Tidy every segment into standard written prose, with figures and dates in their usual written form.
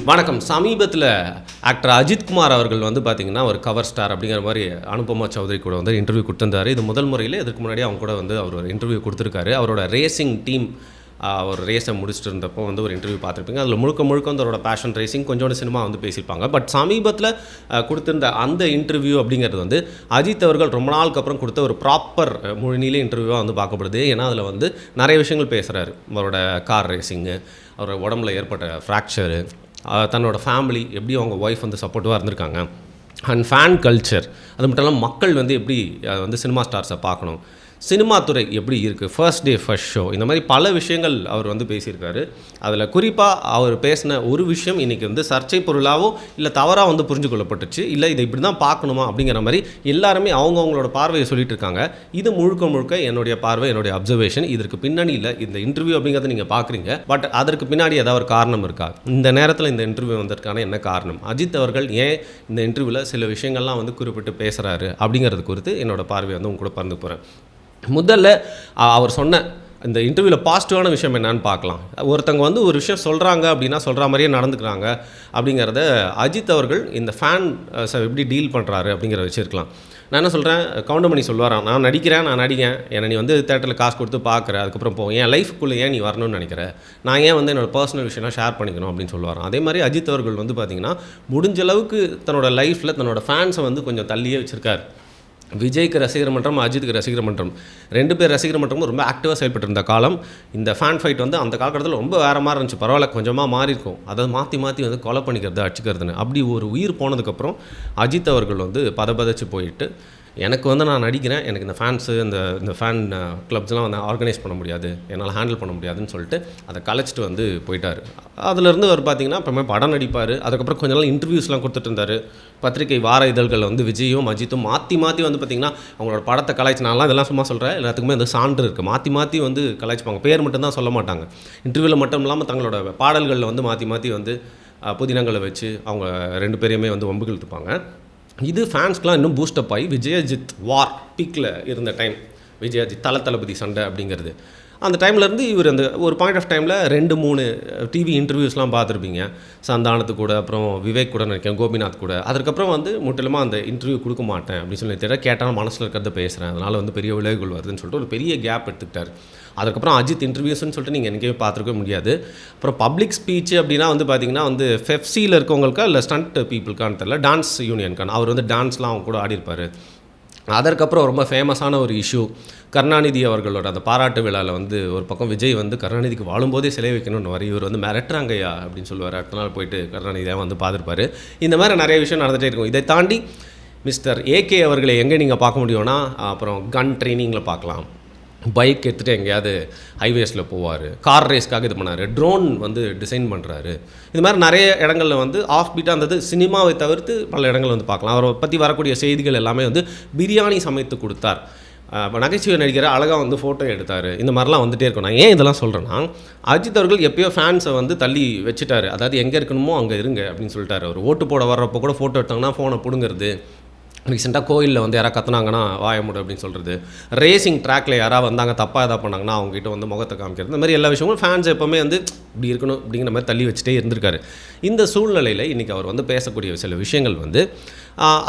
வணக்கம். சமீபத்தில் ஆக்டர் அஜித்குமார் அவர்கள் வந்து பார்த்திங்கன்னா ஒரு கவர் ஸ்டார் அப்படிங்கிற மாதிரி அனுபமா சௌத்ரி கூட வந்து இன்டர்வியூ கொடுத்துருந்தாரு. இது முதல் முறையில் இதுக்கு முன்னாடி அவங்க கூட வந்து அவர் ஒரு இன்டர்வியூ கொடுத்துருக்காரு. அவரோட ரேசிங் டீம் ஒரு ரேஸை முடிச்சுட்டு இருந்தப்போ வந்து ஒரு இன்டர்வியூ பார்த்துருப்பீங்க. அதில் முழுக்க வந்து அவரோட பேஷன் ரேசிங் கொஞ்சோண்டு சினிமா வந்து பேசியிருப்பாங்க. பட் சமீபத்தில் கொடுத்துருந்த அந்த இன்டர்வியூ அப்படிங்கிறது வந்து அஜித் அவர்கள் ரொம்ப நாளுக்கு அப்புறம் கொடுத்த ஒரு ப்ராப்பர் முழுநீள இன்டர்வியூவாக வந்து பார்க்கப்படுது. ஏன்னா அதில் வந்து நிறைய விஷயங்கள் பேசுகிறாரு. அவரோட கார் ரேசிங்கு, அவரோட உடம்புல ஏற்பட்ட ஃப்ராக்சரு, தன்னோட ஃபேமிலி எப்படி அவங்க ஒய்ஃப் வந்து சப்போர்ட்டிவாக இருந்திருக்காங்க, அண்ட் ஃபேன் கல்ச்சர், அது மட்டும் இல்லாமல் மக்கள் வந்து எப்படி வந்து சினிமா ஸ்டார்ஸை பார்க்கணும், சினிமா துறை எப்படி இருக்குது, ஃபர்ஸ்ட் டே ஃபர்ஸ்ட் ஷோ, இந்த மாதிரி பல விஷயங்கள் அவர் வந்து பேசியிருக்காரு. அதில் குறிப்பாக அவர் பேசின ஒரு விஷயம் இன்றைக்கி வந்து சர்ச்சை பொருளாகவோ இல்லை தவறாக வந்து புரிஞ்சு கொள்ளப்பட்டுச்சு. இல்லை இதை இப்படி தான் பார்க்கணுமா அப்படிங்கிற மாதிரி எல்லாருமே அவங்கவுங்களோட பார்வையை சொல்லிட்டு இருக்காங்க. இது முழுக்க என்னுடைய பார்வை, என்னுடைய அப்சர்வேஷன். இதற்கு பின்னணியில் இந்த இன்டர்வியூ அப்படிங்கிறத நீங்கள் பார்க்குறீங்க. பட் அதற்கு பின்னாடி ஏதாவது ஒரு காரணம் இருக்கா? இந்த நேரத்தில் இந்த இன்டர்வியூ வந்ததுக்கான என்ன காரணம்? அஜித் அவர்கள் ஏன் இந்த இன்டர்வியூவில் சில விஷயங்கள்லாம் வந்து குறிப்பிட்டு பேசுகிறாரு அப்படிங்கிறது குறித்து என்னோடய பார்வையை வந்து உங்க கூட பகிர்ந்து போகிறேன். முதல்ல அவர் சொன்ன இந்த இன்டர்வியூவில் பாசிட்டிவான விஷயம் என்னன்னு பார்க்கலாம். ஒருத்தங்க வந்து ஒரு விஷயம் சொல்கிறாங்க அப்படின்னா சொல்கிற மாதிரியே நடந்துக்கிறாங்க அப்படிங்கிறத அஜித் அவர்கள் இந்த ஃபேன் எப்படி டீல் பண்ணுறாரு அப்படிங்கிறத வச்சுருக்கலாம். நான் என்ன சொல்கிறேன், கவுண்டமணி சொல்லுவாராம், நான் நடிக்கிறேன், என்னை நீ வந்து தேட்டரில் காசு கொடுத்து பார்க்குற, அதுக்கப்புறம் என் லைஃப்க்குள்ளே ஏன் நீ வரணும்னு நினைக்கிறேன், நான் ஏன் வந்து என்னோடய பர்சனல் விஷயம்லாம் ஷேர் பண்ணிக்கணும் அப்படின்னு சொல்லுவாராம். அதே மாதிரி அஜித் அவர்கள் வந்து பார்த்திங்கன்னா முடிஞ்ச அளவுக்கு தன்னோட லைஃப்பில் தன்னோட ஃபேன்ஸை வந்து கொஞ்சம் தள்ளியே வச்சுருக்கார். விஜய்க்கு ரசிகர் மன்றம், அஜித்துக்கு ரசிகர் மன்றம், 2 பேர் ரசிகர் மன்றமும் ரொம்ப ஆக்டிவாக செயல்பட்டு இருந்த காலம். இந்த ஃபேன் ஃபைட் வந்து அந்த காலகட்டத்தில் ரொம்ப வேறு மாதிரி இருந்துச்சு. பரவாயில்ல, கொஞ்சமாக மாறி இருக்கும். அதை மாற்றி வந்து கொலை பண்ணிக்கிறது, அடிச்சுக்கிறதுன்னு அப்படி ஒரு உயிர் போனதுக்கப்புறம் அஜித் அவர்கள் வந்து பதச்சு போயிட்டு, எனக்கு வந்து நான் நடிக்கிறேன், எனக்கு இந்த ஃபேன்ஸு இந்த ஃபேன் கிளப்ஸ்லாம் வந்து ஆர்கனைஸ் பண்ண முடியாது, என்னால் ஹேண்டில் பண்ண முடியாதுன்னு சொல்லிட்டு அதை கலைச்சிட்டு வந்து போயிட்டார். அதிலேருந்து அவர் பார்த்திங்கன்னா அப்புறமே படம் நடிப்பார். அதுக்கப்புறம் கொஞ்ச நாள் இன்டர்வியூஸ்லாம் கொடுத்துட்டு இருந்தார். பத்திரிகை வார இதழ்களில் வந்து விஜயும் அஜித்தும் மாற்றி வந்து பார்த்திங்கன்னா அவங்களோட படத்தை கலாய்ச்சினாலாம். இதெல்லாம் சும்மா சொல்கிறேன், எல்லாத்துக்குமே அந்த சான்று இருக்குது. மாற்றி வந்து கலாய்ச்சிப்பாங்க, பேர் மட்டும்தான் சொல்ல மாட்டாங்க. இன்டர்வியூவில் மட்டும் இல்லாமல் தங்களோட பாடல்களில் வந்து மாற்றி வந்து புதினங்களை வச்சு அவங்க 2 பேரையுமே வந்து வம்புகள் இருப்பாங்க. இது ஃபேன்ஸ்க்கெலாம் இன்னும் பூஸ்டப் ஆகி விஜய் அஜித் வார் பீக்கில் இருந்த டைம், விஜய் அஜித் தளபதி சண்டை அப்படிங்கிறது, அந்த டைம்லேருந்து இவர் அந்த ஒரு பாயிண்ட் ஆஃப் டைமில் 2-3 டிவி இன்டர்வியூஸ்லாம் பார்த்துருப்பீங்க. சந்தானத்து கூட, அப்புறம் விவேக் கூட நினைக்கிறேன், கோபிநாத் கூட. அதுக்கப்புறம் வந்து முற்றிலுமாக அந்த இன்டர்வியூ கொடுக்க மாட்டேன் அப்படின்னு சொல்லி கேட்டால் மனசில் இருக்கிறத பேசுகிறேன், அதனால் வந்து பெரிய விளைவுகள் வருதுன்னு சொல்லிட்டு ஒரு பெரிய கேப் எடுத்துக்கிட்டார். அதுக்கப்புறம் அஜித் இன்டர்வியூஸ்ன்னு சொல்லிட்டு நீங்கள் எங்கேயும் பார்த்துருக்க முடியாது. அப்புறம் பப்ளிக் ஸ்பீச் அப்படின்னா வந்து பார்த்திங்கன்னா வந்து ஃபெஃப்சியில் இருக்கவங்களுக்கா இல்லை ஸ்டண்ட் பீப்புளுக்கான்னு தெரியல, டான்ஸ் யூனியனுக்கான அவர் வந்து டான்ஸ்லாம் அவங்க கூட ஆடிருப்பார். அதற்கப்புறம் ரொம்ப ஃபேமஸான ஒரு இஷ்யூ, கருணாநிதி அவர்களோட அந்த பாராட்டு விழாவில் வந்து ஒரு பக்கம் விஜய் வந்து கருணாநிதிக்கு வாழும்போதே சிலை வைக்கணும்னு வர, இவர் வந்து மிரட்டுறாங்கய்யா அப்படின்னு சொல்லுவார். அடுத்த நாள் போயிட்டு கருணாநிதியாக வந்து பார்த்துருப்பார். இந்த மாதிரி நிறைய விஷயம் நடந்துகிட்டே இருக்கும். இதை தாண்டி மிஸ்டர் ஏகே அவர்களை எங்கே நீங்கள் பார்க்க முடியும்னா, அப்புறம் கன் ட்ரைனிங்கில் பார்க்கலாம், பைக் எடுத்துகிட்டு எங்கேயாவது ஹைவேஸில் போவார், கார் ரேஸ்க்காக இது பண்ணார், ட்ரோன் வந்து டிசைன் பண்ணுறாரு. இது மாதிரி நிறைய இடங்களில் வந்து ஆஃப் பீட்டாக இருந்தது. சினிமாவை தவிர்த்து பல இடங்கள் வந்து பார்க்கலாம். அவரை பற்றி வரக்கூடிய செய்திகள் எல்லாமே வந்து பிரியாணி சமைத்து கொடுத்தார், நகைச்சுவை நடிகரை அழகாக வந்து ஃபோட்டோ எடுத்தார், இந்த மாதிரிலாம் வந்துகிட்டே இருக்கும். நான் ஏன் இதெல்லாம் சொல்கிறேன்னா, அஜித் அவர்கள் எப்போயோ ஃபேன்ஸை வந்து தள்ளி வச்சுட்டார். அதாவது எங்கே இருக்கணுமோ அங்கே இருங்க அப்படின்னு சொல்லிட்டார். அவர் ஓட்டு போட வர்றப்போ கூட ஃபோட்டோ எடுத்தாங்கன்னா ஃபோனை பிடுங்கிறது, ரீசெண்டாக கோயிலில் வந்து யாராவது கத்துனாங்கன்னா வாய முடு அப்படின்னு சொல்கிறது, ரேசிங் ட்ராக்கில் யாராவது வந்தாங்க தப்பாக எதாவது பண்ணாங்கன்னா அவங்ககிட்ட வந்து முகத்தை காமிக்கிறது, இந்த மாதிரி எல்லா விஷயமும் ஃபேன்ஸ் எப்போவுமே வந்து இப்படி இருக்கணும் அப்படிங்கிற மாதிரி தள்ளி வச்சுட்டே இருந்திருக்காரு. இந்த சூழ்நிலையில் இன்றைக்கி அவர் வந்து பேசக்கூடிய சில விஷயங்கள் வந்து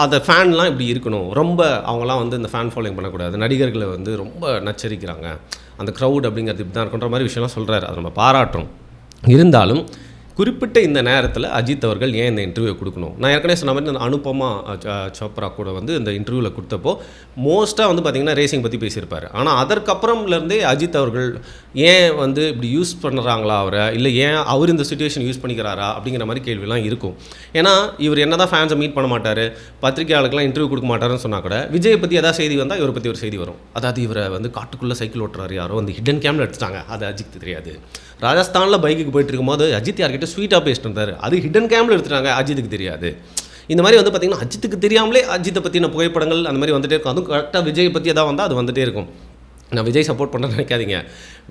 அந்த ஃபேன்லாம் இப்படி இருக்கணும், ரொம்ப அவங்களாம் வந்து இந்த ஃபேன் ஃபாலோயிங் பண்ணக்கூடாது, நடிகர்களை வந்து ரொம்ப நச்சரிக்கிறாங்க, அந்த க்ரௌட் அப்படிங்கிறது இப்படி தான் இருக்குன்ற மாதிரி விஷயம்லாம் சொல்கிறாரு. அதை நம்ம பாராட்டுறோம். இருந்தாலும் குறிப்பிட்ட இந்த நேரத்தில் அஜித் அவர்கள் ஏன் இந்த இன்டர்வியூ கொடுக்கணும்? நான் ஏற்கனவே சொன்ன மாதிரி இந்த அனுபமா சோப்ரா கூட வந்து இந்த இன்டர்வியூவில் கொடுத்தப்போ மோஸ்ட்டாக வந்து பார்த்திங்கன்னா ரேசிங் பற்றி பேசியிருப்பார். ஆனால் அதற்கப்புறம்லேருந்தே அஜித் அவர்கள் ஏன் வந்து இப்படி யூஸ் பண்ணுறாங்களா அவரை, இல்லை ஏன் அவர் இந்த சுச்சுவேஷன் யூஸ் பண்ணிக்கிறாரா அப்படிங்கிற மாதிரி கேள்விலாம் இருக்கும். ஏன்னா இவர் என்ன தான் ஃபேன்ஸை மீட் பண்ண மாட்டார், பத்திரிகையாளருக்குலாம் இன்டர்வியூ கொடுக்க மாட்டாருன்னு சொன்னால் கூட விஜய் பற்றி எதாவது செய்தி வந்தால் இவரை பற்றி ஒரு செய்தி வரும். அதாவது இவரை வந்து காட்டுக்குள்ளே சைக்கிள் ஓட்டுறாரு, யாரோ வந்து ஹிடன் கேமில் எடுத்துட்டாங்க, அது அஜித் தெரியாது. ராஜஸ்தானில் பைக்குக்கு போயிட்டு இருக்கும்போது அஜித் யார்கிட்ட ஸ்வீட்டாக பேசிட்டு இருந்தார், அது ஹிடன் கேமில் எடுத்துட்டாங்க, அஜித்துக்கு தெரியாது. இந்த மாதிரி வந்து பார்த்திங்கன்னா அஜித்துக்கு தெரியாமலே அஜித்தை பற்றின புகைப்படங்கள் அந்த மாதிரி வந்துகிட்டே இருக்கும். அதுவும் கரெக்டாக விஜய் பற்றி எதாவது வந்தால் அது வந்துகிட்டே இருக்கும். நான் விஜய் சப்போர்ட் பண்ணுறேன்னு நினைக்காதீங்க.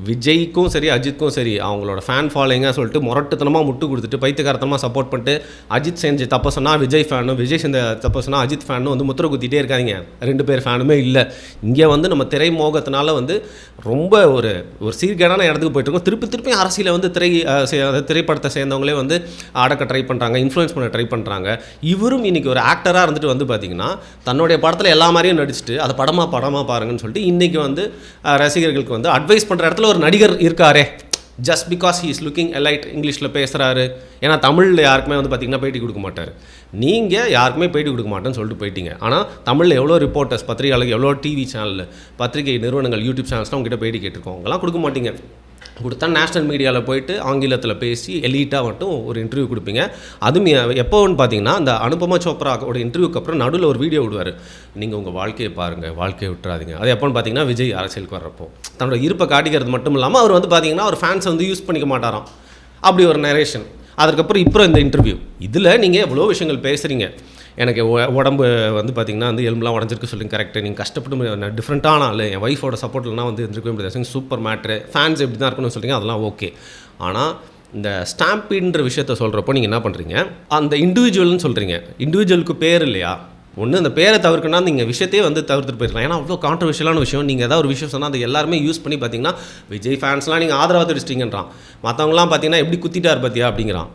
விஜய்க்கும் சரி அஜித்துக்கும் சரி அவங்களோட ஃபேன் ஃபாலோயிங்காக சொல்லிட்டு முரட்டுத்தனமாக முட்டு கொடுத்துட்டு பைத்தியக்காரத்தனமாக சப்போர்ட் பண்ணிட்டு அஜித் செஞ்ச தப்பை சொன்னால் விஜய் ஃபேனும், விஜய் செஞ்ச தப்பை சொன்னால் அஜித் ஃபேனும் வந்து முத்திர குத்திட்டே இருக்காதிங்க. 2 பேர் ஃபேனுமே இல்லை. இங்கே வந்து நம்ம திரை மோகத்தினால வந்து ரொம்ப ஒரு சீர்கேடான இடத்துக்கு போயிட்டுருக்கோம். திருப்பி அரசியலை வந்து திரைப்படத்தை சேர்ந்தவங்களே வந்து அடக்க ட்ரை பண்ணுறாங்க, இன்ஃப்ளூயன்ஸ் பண்ண ட்ரை பண்ணுறாங்க. இவரும் இன்றைக்கி ஒரு ஆக்டராக இருந்துட்டு வந்து பார்த்திங்கன்னா தன்னுடைய படத்தில் எல்லா மாதிரியும் நடிச்சுட்டு அதை படமாக பாருங்கன்னு சொல்லிட்டு இன்றைக்கி வந்து ரசிகர்களுக்கு வந்து அட்வைஸ் பண்ணுற இடத்துல ஒரு நடிகர் இருக்காரே, just because he is looking elite, இங்கிலீஷில் பேசுகிறாரு. ஏன்னா தமிழில் யாருக்குமே வந்து பார்த்திங்கன்னா பேட்டி கொடுக்க மாட்டார். நீங்கள் யாருக்குமே பேட்டி கொடுக்க மாட்டேன்னு சொல்லிட்டு போயிட்டீங்க. ஆனால் தமிழில் எவ்வளோ ரிப்போர்ட்டர்ஸ், பத்திரிகையாளர்கள், எவ்வளோ டிவி சேனல், பத்திரிகை நிறுவனங்கள், யூடியூப் சேனல்ஸ்லாம் உங்ககிட்ட பேட்டி கேட்டிருக்கோம். அவங்களாம் கொடுக்க மாட்டீங்க. கொடுத்தா நேஷ்னல் மீடியாவில் போயிட்டு ஆங்கிலத்தில் பேசி எலீட்டாக மட்டும் ஒரு இன்டர்வியூ கொடுப்பீங்க. அதுவும் எப்போன்னு பார்த்தீங்கன்னா அந்த அனுபமா சோப்ராவோட இன்டர்வியூக்கு அப்புறம் நடுவில் ஒரு வீடியோ விடுவார். நீங்கள் உங்கள் வாழ்க்கையை பாருங்கள், வாழ்க்கையை விட்டுறாதீங்க. அது எப்போன்னு பார்த்தீங்கன்னா விஜய் அரசியலுக்கு வர்றப்போ தன்னோட இருப்பை காட்டிக்கிறது மட்டும் இல்லாமல் அவர் வந்து பார்த்தீங்கன்னா அவர் ஃபேன்ஸை வந்து யூஸ் பண்ணிக்க மாட்டாராம். அப்படி ஒரு நரேஷன். அதுக்கப்புறம் இப்போ இந்த இன்டர்வியூ இதில் நீங்கள் எவ்வளோ விஷயங்கள் பேசுகிறீங்க. எனக்கு உடம்பு வந்து பார்த்திங்கன்னா வந்து எலும்புலாம் உடஞ்சிருக்கு சொல்லுங்க, கரெக்டு. நீங்கள் கஷ்டப்பட்டு டிஃப்ரெண்ட்டான ஆள், என் ஒய்ஃபோட சப்போர்ட்லாம் வந்து இருந்திருக்கவே முடியாது, சூப்பர் மேட்ரு, ஃபேன்ஸ் எப்படி தான் இருக்கணும்னு சொல்லிங்க, அதெல்லாம் ஓகே. ஆனால் இந்த ஸ்டாம்பீடுன்ற விஷயத்த சொல்கிறப்போ நீங்கள் என்ன பண்ணுறீங்க, அந்த இண்டிவிஜுவல்னு சொல்கிறீங்க. இண்டிவிஜுவலுக்கு பேர் இல்லையா? ஒன்று அந்த பேரை தவிர்க்கணும்னா நீங்கள் விஷயத்தையே வந்து தவிர்த்துட்டு போயிருக்கலாம். ஏன்னா அவ்வளோ கான்ட்ரவர்ஷியலான விஷயம். நீங்கள் ஏதாவது ஒரு விஷயம் சொன்னால் அது எல்லாருமே யூஸ் பண்ணி பார்த்தீங்கன்னா விஜய் ஃபேன்ஸ்லாம் நீங்கள் ஆதரவாக தெரிச்சிட்டிங்கன்றான், மற்றவங்களாம் பார்த்தீங்கன்னா எப்படி குத்திட்டார் பார்த்தியா அப்படிங்கிறான்.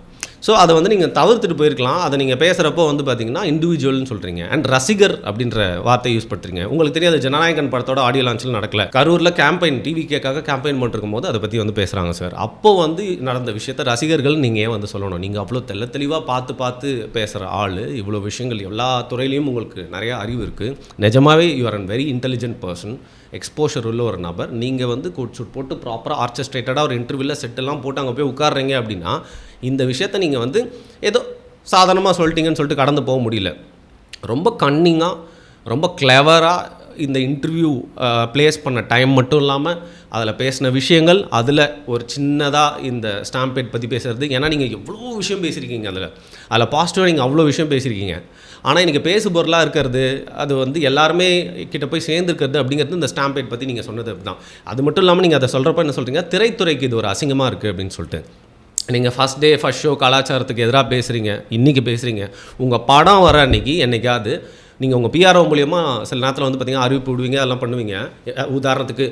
ஸோ அதை வந்து நீங்கள் தவிர்த்துட்டு போயிருக்கலாம். அதை நீங்கள் பேசுகிறப்போ வந்து பார்த்தீங்கன்னா இண்டிவிஜுவல்னு சொல்கிறீங்க. அண்ட் ரசிகர் அப்படின்ற வார்த்தையை யூஸ் பண்ணுறீங்க. உங்களுக்கு தெரியாது ஜனநாயகன் படத்தோட ஆடியோ லான்ச்சில் நடக்கல, கரூரில் கேம்பெயின் டிவிக்காக கேம்பெயின் பண்ணிருக்கும் போது அதை பற்றி வந்து பேசுகிறாங்க சார். அப்போ வந்து நடந்த விஷயத்த ரசிகர்கள் நீங்கள் ஏன் வந்து சொல்லணும்? நீங்கள் அவ்வளோ தெளிவாக பார்த்து பேசுகிற ஆள், இவ்வளோ விஷயங்கள் எல்லா துறையிலையும் உங்களுக்கு நிறையா அறிவு இருக்குது. நிஜமாகவே you are an very intelligent person, exposure உள்ள ஒரு நபர். நீங்கள் வந்து கோட் ஷூட் போட்டு ப்ராப்பராக ஆர்கெஸ்ட்ரேட்டடாக ஒரு இன்டர்வியூவில் செட்டெல்லாம் போட்டு அங்கே போய் உட்காடுறீங்க அப்படின்னா இந்த விஷயத்த நீங்கள் வந்து ஏதோ சாதாரணமாக சொல்லிட்டீங்கன்னு சொல்லிட்டு கடந்து போக முடியல. ரொம்ப கன்னிங்காக, ரொம்ப கிளவராக இந்த இன்டர்வியூ ப்ளேஸ் பண்ண டைம் மட்டும் இல்லாமல் அதில் பேசின விஷயங்கள், அதில் ஒரு சின்னதாக இந்த ஸ்டாம்பேட் பற்றி பேசுகிறது. ஏன்னா நீங்கள் எவ்வளோ விஷயம் பேசியிருக்கீங்க, அதில் பாசிட்டிவாக நீங்கள் அவ்வளோ விஷயம் பேசியிருக்கீங்க. ஆனால் இன்றைக்கி பேசு பொருளாக இருக்கிறது, அது வந்து எல்லாருமே கிட்ட போய் சேர்ந்துருக்கிறது அப்படிங்கிறது இந்த ஸ்டாம்பேட் பற்றி நீங்கள் சொன்னது தான். அது மட்டும் இல்லாமல் நீங்கள் அதை சொல்கிறப்ப என்ன சொல்கிறீங்க, திரைத்துறைக்கு இது ஒரு அசிங்கமாக இருக்குது அப்படின்னு சொல்லிட்டு. நீங்கள் ஃபஸ்ட் ஷோ கலாச்சாரத்துக்கு எதிராக பேசுகிறீங்க, இன்றைக்கி பேசுகிறீங்க. உங்கள் படம் வர அன்றைக்கி என்றைக்காவது நீங்கள் உங்கள் பிஆர்ஓ மூலியமாக சில நேரத்தில் வந்து பார்த்திங்கன்னா அறிவிப்பு விடுவீங்க, அதெல்லாம் பண்ணுவீங்க. உதாரணத்துக்கு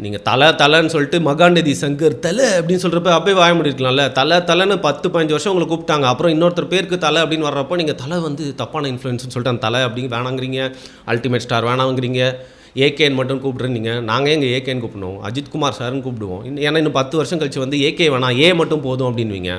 நீங்கள் தலைன்னு சொல்லிட்டு மகாநதி சங்கர் தலை அப்படின்னு சொல்கிறப்ப அப்படியே வாய முடிக்கலாம்ல. தலைன்னு 10-15 வருஷம் உங்களை கூப்பிட்டாங்க. அப்புறம் இன்னொருத்தர் பேருக்கு தலை அப்படின்னு வர்றப்போ நீங்கள் தலை வந்து தப்பான இன்ஃப்ளூயன்ஸ்னு சொல்லிட்டு அந்த தலை அப்படி வேணாங்கிறீங்க, அல்டிமேட் ஸ்டார் வேணாங்கிறீங்க, ஏகேன்னு மட்டும் கூப்பிட்றீங்க. நாங்கள் எங்கள் ஏகேன்னு கூப்பிடுவோம், அஜித்குமார் சார்னு கூப்பிடுவோம். ஏன்னா இன்னும் 10 வருஷம் கழிச்சு வந்து ஏகே வேணாம், ஏ மட்டும் போதும் அப்படின்வீங்க.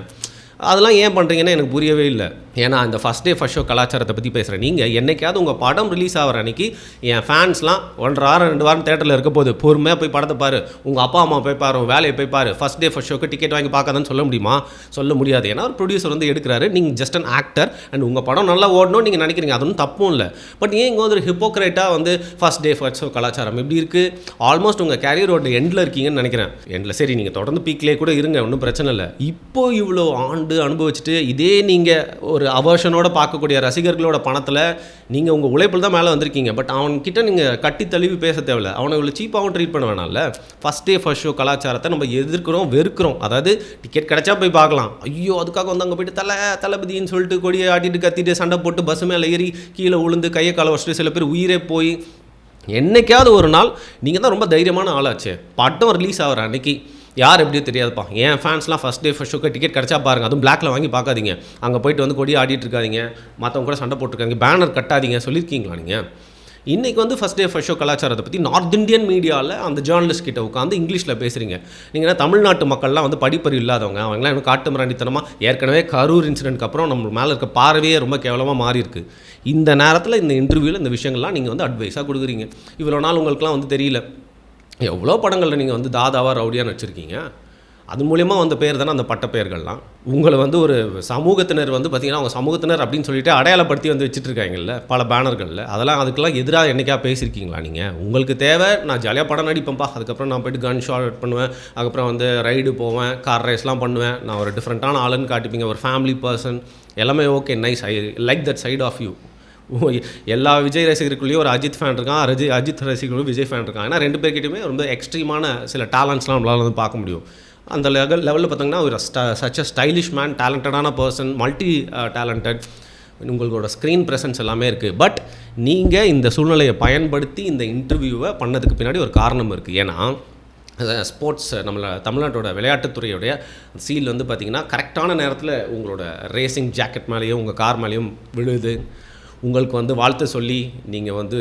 அதெல்லாம் ஏன் பண்ணுறீங்கன்னு எனக்கு புரியவே இல்லை. ஏன்னா அந்த ஃபஸ்ட் ஷோ கலாச்சாரத்தை பற்றி பேசுகிறேன். நீங்கள் என்றைக்காவது உங்கள் படம் ரிலீஸ் ஆகிற அன்றைக்கி என் ஃபேன்ஸ்லாம் 1.5 வாரம் 2 வாரம் தேட்டரில் இருக்க போது பொறுமையாக போய் படத்தை பாரு, உங்கள் அப்பா அம்மா போய் பாரு, வேலையை போய் பாரு, ஃபஸ்ட் ஷோக்கு டிக்கெட் வாங்கி பார்க்காதான்னு சொல்ல முடியுமா? சொல்ல முடியாது. ஏன்னா ஒரு ப்ரொடியூசர் வந்து எடுக்கிறாரு, நீங்கள் ஜஸ்ட் அன் ஆக்டர் அண்ட் உங்கள் படம் நல்லா ஓடணும்னு நீங்கள் நினைக்கிறீங்க, அது ஒன்றும் தப்பும் இல்லை. பட் ஏன் இங்கே வந்து ஒரு ஹிப்போக்ரேட்டாக வந்து ஃபஸ்ட் ஷோ கலாச்சாரம் எப்படி இருக்குது? ஆல்மோஸ்ட் உங்கள் கேரியரோட எண்டில் இருக்கீங்கன்னு நினைக்கிறேன். எண்டில் சரி, நீங்கள் தொடர்ந்து பீக்லேயே கூட இருங்க, ஒன்றும் பிரச்சனை இல்லை. இப்போ இவ்வளோ அனுபவிச்சுட்டு இதே நீங்கள் ஒரு அவர்ஷனோட பார்க்கக்கூடிய ரசிகர்களோட பணத்தில் நீங்கள் உங்கள் உழைப்பில் தான் மேலே வந்திருக்கீங்க. பட் அவன்கிட்ட நீங்கள் கட்டி தழுவி பேச தேவையில்லை, அவனை இவ்வளோ சீப்பாகவும் ட்ரீட் பண்ண வேணாம்ல. ஃபஸ்ட் ஷோ கலாச்சாரத்தை நம்ம எதிர்க்கிறோம், வெறுக்கிறோம். அதாவது டிக்கெட் கிடைச்சா போய் பார்க்கலாம், ஐயோ அதுக்காக வந்து அங்கே போய்ட்டு தளபதின்னு சொல்லிட்டு கொடியை ஆட்டிட்டு கத்திட்டு சண்டை போட்டு பஸ் மேலே ஏறி கீழே உளுந்து கையை காலை வச்சுட்டு சில பேர் உயிரே போய். என்னைக்காவது ஒரு நாள் நீங்கள் தான் ரொம்ப தைரியமான ஆளாச்சே, படம் ரிலீஸ் ஆகிற அன்றைக்கி யார் எப்படியோ தெரியாதுப்பா. என் ஃபேன்ஸ்லாம் ஃபஸ்ட் ஷோக்கு டிக்கெட் கிடச்சா பாருங்கள், அதுவும் பிளாக்ல வாங்கி பார்க்காதீங்க, அங்கே போய்ட்டு வந்து கொடி ஆடிட்டு இருக்காதீங்க, மற்றவங்க கூட சண்டை போட்டுருக்காங்க, பேனர் கட்டாதீங்க சொல்லியிருக்கீங்களா நீங்கள்? இன்றைக்கி வந்து ஃபஸ்ட் ஷோ கலாச்சாரத்தை பற்றி நார்த் இந்தியன் மீடியாவில் அந்த ஜேர்னலிஸ்ட் கிட்ட உட்காந்து இங்கிலீஷில் பேசுகிறீங்க. நீங்கள் தமிழ்நாட்டு மக்கள்லாம் வந்து படிப்பறிவு இல்லாதவங்க, அவங்களாம் இன்னும் காட்டு மிராண்டித்தனமாக, ஏற்கனவே கரூர் இன்சிடென்ட்க்கு அப்புறம் நம்ம மேலே இருக்க பார்வையே ரொம்ப கேவலமாக மாறி இருக்குது. இந்த நேரத்தில் இந்த இன்டர்வியூவில் இந்த விஷயங்கள்லாம் நீங்கள் வந்து அட்வைஸாக கொடுக்குறீங்க. இவ்வளோ நாள் உங்களுக்குலாம் வந்து தெரியல, எவ்வளோ படங்களில் நீங்கள் வந்து தாதாவாக ரவுடியாக வச்சுருக்கீங்க. அது மூலிமா வந்த பேர் தானே அந்த பட்ட பெயர்கள்லாம். உங்களை வந்து ஒரு சமூகத்தினர் வந்து பார்த்திங்கன்னா அவங்க சமூகத்தினர் அப்படின்னு சொல்லிட்டு அடையாளப்படுத்தி வந்து வச்சுட்ருக்காங்கல்ல பல பேனர்களில். அதெல்லாம் அதுக்கெல்லாம் எதிராக என்றைக்கா பேசியிருக்கீங்களா நீங்கள்? உங்களுக்கு தேவை நான் ஜாலியாக படம் நடிப்பேன்ப்பா, அதுக்கப்புறம் நான் போய்ட்டு கன் ஷாட் பண்ணுவேன், அதுக்கப்புறம் வந்து ரைடு போவேன், கார் ரேஸ்லாம் பண்ணுவேன், நான் ஒரு டிஃப்ரெண்ட்டான ஆளுன்னு காட்டிப்பீங்க, ஒரு ஃபேமிலி பர்சன், எல்லாமே okay, nice, I like that side of you. எல்லா விஜய் ரசிகர்களுக்குள்ளேயும் ஒரு அஜித் ஃபேன் இருக்கான், அஜித் ரசிகர்களும் விஜய் ஃபேன் இருக்கான். ஏன்னா 2 பேர்கிட்டையுமே ரொம்ப எக்ஸ்ட்ரீமான சில டேலண்ட்ஸ்லாம் நம்மளால் வந்து பார்க்க முடியும். அந்த லெவலில் பார்த்தீங்கன்னா ஒரு சச் அ ஸ்டைலிஷ் மேன், டேலண்டடான பர்சன், மல்டி டேலண்டட், உங்களோட ஸ்க்ரீன் ப்ரெசன்ஸ் எல்லாமே இருக்குது. பட் நீங்கள் இந்த சூழ்நிலையை பயன்படுத்தி இந்த இன்டர்வியூவை பண்ணதுக்கு பின்னாடி ஒரு காரணம் இருக்குது. ஏன்னா ஸ்போர்ட்ஸ் தமிழ்நாட்டோட விளையாட்டுத்துறையுடைய சீல் வந்து பார்த்திங்கன்னா கரெக்டான நேரத்தில் உங்களோட ரேசிங் ஜாக்கெட் மேலேயும் உங்கள் கார் மேலேயும் விழுது. உங்களுக்கு வந்து வாழ்த்து சொல்லி நீங்கள் வந்து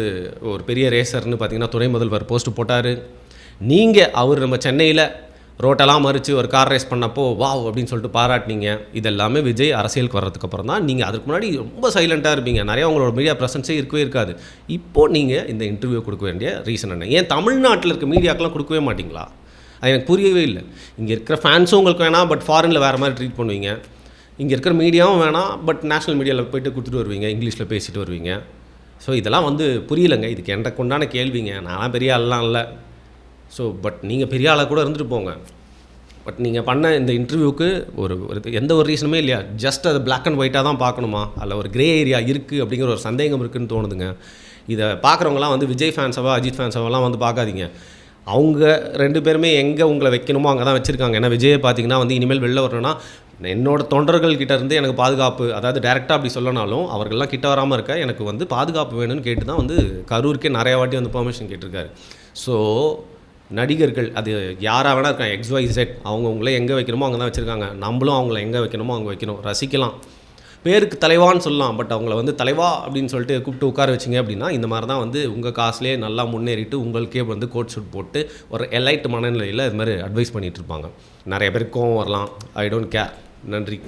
ஒரு பெரிய ரேசர்னு பார்த்தீங்கன்னா துணை முதல்வர் போஸ்ட் போட்டார். நீங்கள் அவர் நம்ம சென்னையில் ரோட்டெல்லாம் மறித்து ஒரு கார் ரேஸ் பண்ணப்போ வாவ் அப்படின்னு சொல்லிட்டு பாராட்டினீங்க. இதெல்லாமே விஜய் அரசியலுக்கு வர்றதுக்கப்புறம் தான். நீங்கள் அதுக்கு முன்னாடி ரொம்ப சைலண்ட்டாக இருப்பீங்க, நிறையா உங்களோட மீடியா ப்ரெசன்ஸே இருக்கவே இருக்காது. இப்போது நீங்கள் இந்த இன்டர்வியூ கொடுக்க வேண்டிய ரீசன் என்ன? ஏன் தமிழ்நாட்டில் இருக்க மீடியாக்கெலாம் கொடுக்கவே மாட்டிங்களா? அது எனக்கு புரியவே இல்லை. இங்கே இருக்கிற ஃபேன்ஸும் உங்களுக்கு வேணாம், பட் ஃபாரினில் வேறு மாதிரி ட்ரீட் பண்ணுவீங்க. இங்கே இருக்கிற மீடியாவும் வேணாம், பட் நேஷ்னல் மீடியாவில் போய்ட்டு கொடுத்துட்டு வருவீங்க, இங்கிலீஷில் பேசிட்டு வருவீங்க. ஸோ இதெல்லாம் வந்து புரியலைங்க. இதுக்கு எனக்கு உண்டான கேள்விங்க. நான்லாம் பெரிய ஆள்லாம் இல்லை. ஸோ பட் நீங்கள் பெரிய ஆளாக கூட இருந்துட்டு போங்க. பட் நீங்கள் பண்ண இந்த இன்டர்வியூக்கு ஒரு எந்த ஒரு ரீசனுமே இல்லையா? ஜஸ்ட் அது பிளாக் அண்ட் ஒயிட்டாக தான் பார்க்கணுமா? அதில் ஒரு கிரே ஏரியா இருக்குது அப்படிங்கிற ஒரு சந்தேகம் இருக்குதுன்னு தோணுதுங்க. இதை பார்க்குறவங்களாம் வந்து விஜய் ஃபேன்ஸாவோ அஜித் ஃபேன்ஸாவெல்லாம் வந்து பார்க்காதீங்க. அவங்க 2 பேருமே எங்கே உங்களை வைக்கணுமோ அங்கே தான் வச்சுருக்காங்க. ஏன்னா விஜயை பார்த்தீங்கன்னா வந்து இனிமேல் வெளில வரணும்னா என்னோட தொண்டர்கள் கிட்டேருந்து எனக்கு பாதுகாப்பு, அதாவது டேரெக்டாக அப்படி சொல்லனாலும் அவர்கள்லாம் கிட்ட வராமல் இருக்க எனக்கு வந்து பாதுகாப்பு வேணும்னு கேட்டு தான் வந்து கரூருக்கே நிறையா வாட்டி வந்து பெர்மிஷன் கேட்டிருக்காரு. ஸோ நடிகர்கள் அது யாராக வேணா இருக்காங்க, XYZ, அவங்கவுங்களே எங்கே வைக்கணுமோ அங்கே தான் வச்சுருக்காங்க. நம்மளும் அவங்கள எங்கே வைக்கணுமோ அங்கே வைக்கணும். ரசிக்கலாம், பேருக்கு தலைவான்னு சொல்லலாம். பட் அவங்கள வந்து தலைவா அப்படின்னு சொல்லிட்டு கூப்பிட்டு உட்கார வச்சிங்க அப்படின்னா இந்த மாதிரி தான் வந்து உங்கள் காசுலேயே நல்லா முன்னேறிட்டு உங்களுக்கே வந்து கோட் ஷூட் போட்டு ஒரு எலைட் மனநிலையில் இது மாதிரி அட்வைஸ் பண்ணிகிட்டு இருப்பாங்க. நிறைய பேர் கோவம் வரலாம். I don't care. நன்றி.